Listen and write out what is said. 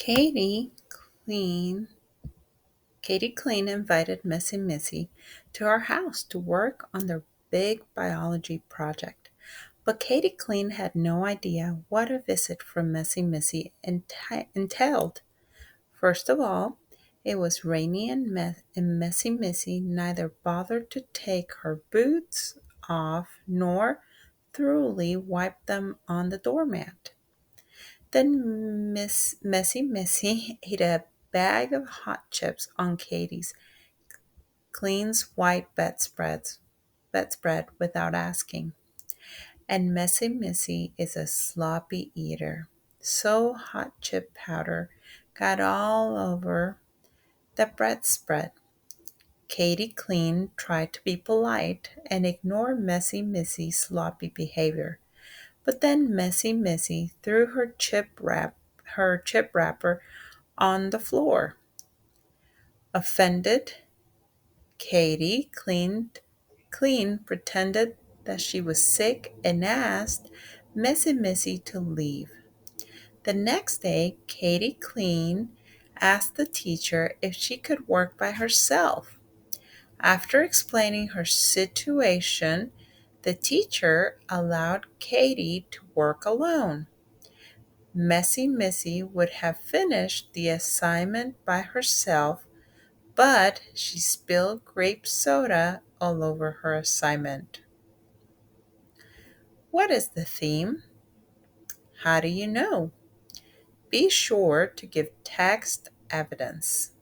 Katie Clean Katie Clean invited Missy to our house to work on their big biology project. But Katie Clean had no idea what a visit from Missy entailed. First of all, it was rainy and Missy neither bothered to take her boots off nor thoroughly wipe them on the doormat. Then Missy ate a bag of hot chips on Katie's Clean's white bedspread without asking. And Missy is a sloppy eater. So hot chip powder got all over the bedspread. Katie Clean tried to be polite and ignore Missy's sloppy behavior. But then Missy threw her chip wrapper on the floor. Offended, Katie Clean pretended that she was sick and asked Missy to leave. The next day, Katie Clean asked the teacher if she could work by herself. After explaining her situation, the teacher allowed Katie to work alone. Missy would have finished the assignment by herself, but she spilled grape soda all over her assignment. What is the theme? How do you know? Be sure to give text evidence.